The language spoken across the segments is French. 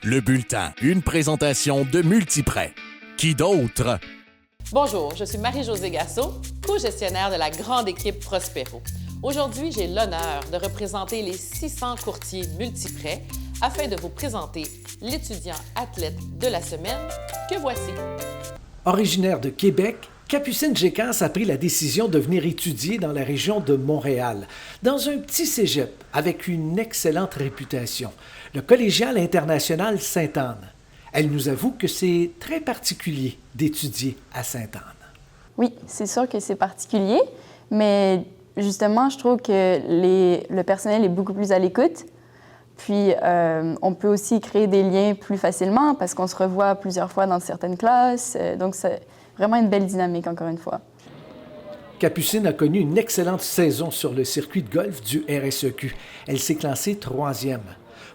Le bulletin, une présentation de Multiprêt. Qui d'autre? Bonjour, je suis Marie-Josée Gasso, co-gestionnaire de la grande équipe Prospero. Aujourd'hui, j'ai l'honneur de représenter les 600 courtiers Multiprêt afin de vous présenter l'étudiant athlète de la semaine que voici. Originaire de Québec, Capucine Gécasse a pris la décision de venir étudier dans la région de Montréal, dans un petit cégep avec une excellente réputation, le Collégial international Sainte-Anne. Elle nous avoue que c'est très particulier d'étudier à Sainte-Anne. Oui, c'est sûr que c'est particulier, mais justement, je trouve que le personnel est beaucoup plus à l'écoute. Puis, on peut aussi créer des liens plus facilement parce qu'on se revoit plusieurs fois dans certaines classes. Donc, c'est vraiment une belle dynamique, encore une fois. Capucine a connu une excellente saison sur le circuit de golf du RSEQ. Elle s'est classée 3e.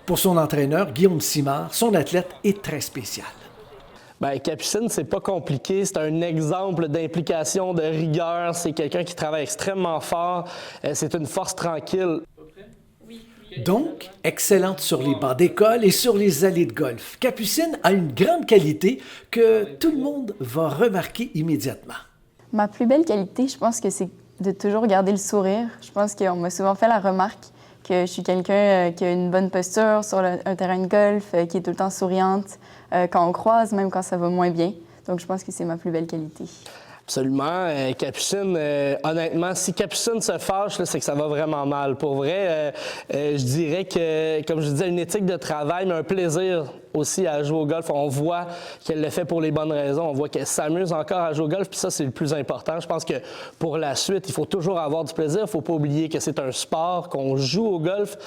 Pour son entraîneur, Guillaume Simard, son athlète est très spécial. Bien, Capucine, c'est pas compliqué. C'est un exemple d'implication, de rigueur. C'est quelqu'un qui travaille extrêmement fort. C'est une force tranquille. Donc, excellente sur les bancs d'école et sur les allées de golf. Capucine a une grande qualité que tout le monde va remarquer immédiatement. Ma plus belle qualité, je pense que c'est de toujours garder le sourire. Je pense qu'on m'a souvent fait la remarque que je suis quelqu'un qui a une bonne posture sur un terrain de golf, qui est tout le temps souriante quand on croise, même quand ça va moins bien. Donc, je pense que c'est ma plus belle qualité. Absolument. Capucine, honnêtement, si Capucine se fâche, là, c'est que ça va vraiment mal. Pour vrai, je dirais que, comme je disais, une éthique de travail, mais un plaisir aussi à jouer au golf. On voit qu'elle le fait pour les bonnes raisons. On voit qu'elle s'amuse encore à jouer au golf, puis ça, c'est le plus important. Je pense que pour la suite, il faut toujours avoir du plaisir. Il ne faut pas oublier que c'est un sport, qu'on joue au golf.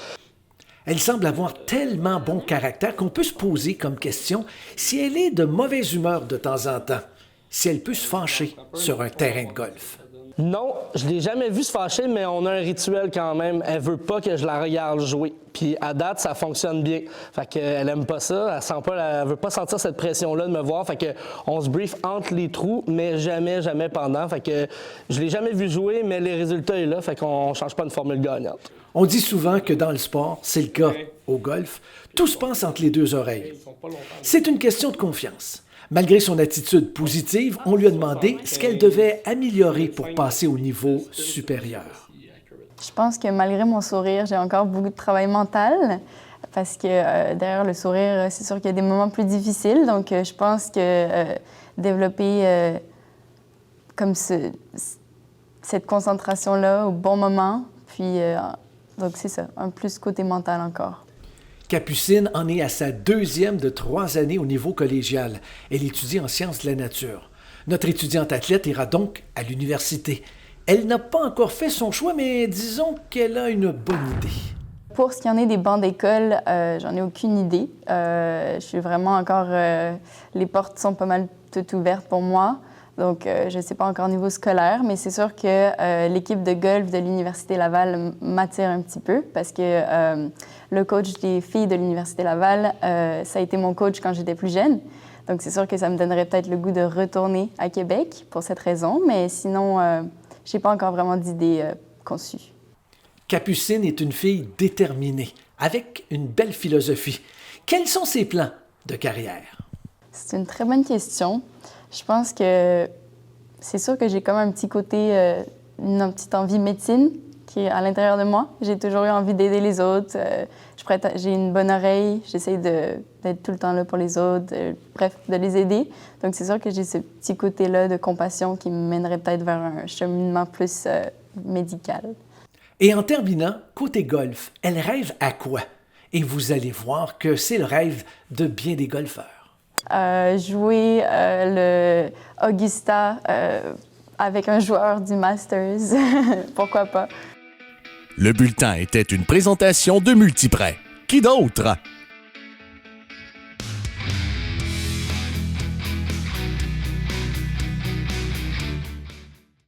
Elle semble avoir tellement bon caractère qu'on peut se poser comme question si elle est de mauvaise humeur de temps en temps, si elle peut se fâcher sur un terrain de golf. Non, je l'ai jamais vu se fâcher, mais on a un rituel quand même. Elle veut pas que je la regarde jouer. Puis à date, ça fonctionne bien. Fait qu'elle aime pas ça. Elle veut pas sentir cette pression-là de me voir. Fait que on se brief entre les trous, mais jamais pendant. Fait que je l'ai jamais vu jouer, mais les résultats sont là. Fait qu'on change pas une formule gagnante. On dit souvent que dans le sport, c'est le cas au golf, tout se passe entre les deux oreilles. C'est une question de confiance. Malgré son attitude positive, on lui a demandé ce qu'elle devait améliorer pour passer au niveau supérieur. Je pense que malgré mon sourire, j'ai encore beaucoup de travail mental parce que derrière le sourire, c'est sûr qu'il y a des moments plus difficiles. Donc, je pense que développer comme cette concentration-là au bon moment, puis donc c'est ça, un plus côté mental encore. Capucine en est à sa 2e de 3 années au niveau collégial. Elle étudie en sciences de la nature. Notre étudiante athlète ira donc à l'université. Elle n'a pas encore fait son choix, mais disons qu'elle a une bonne idée. Pour ce qui en est des bancs d'école, j'en ai aucune idée. Je suis vraiment encore... les portes sont pas mal toutes ouvertes pour moi. Donc, je ne sais pas encore au niveau scolaire, mais c'est sûr que l'équipe de golf de l'Université Laval m'attire un petit peu parce que le coach des filles de l'Université Laval, ça a été mon coach quand j'étais plus jeune. Donc, c'est sûr que ça me donnerait peut-être le goût de retourner à Québec pour cette raison, mais sinon, je n'ai pas encore vraiment d'idée conçue. Capucine est une fille déterminée, avec une belle philosophie. Quels sont ses plans de carrière? C'est une très bonne question. Je pense que c'est sûr que j'ai comme un petit côté, une petite envie médecine qui est à l'intérieur de moi. J'ai toujours eu envie d'aider les autres. J'ai une bonne oreille. J'essaie d'être tout le temps là pour les autres. Bref, de les aider. Donc, c'est sûr que j'ai ce petit côté-là de compassion qui me mènerait peut-être vers un cheminement plus médical. Et en terminant, côté golf, elle rêve à quoi? Et vous allez voir que c'est le rêve de bien des golfeurs. Jouer le Augusta avec un joueur du Masters. Pourquoi pas? Le bulletin était une présentation de Multiprêt. Qui d'autre?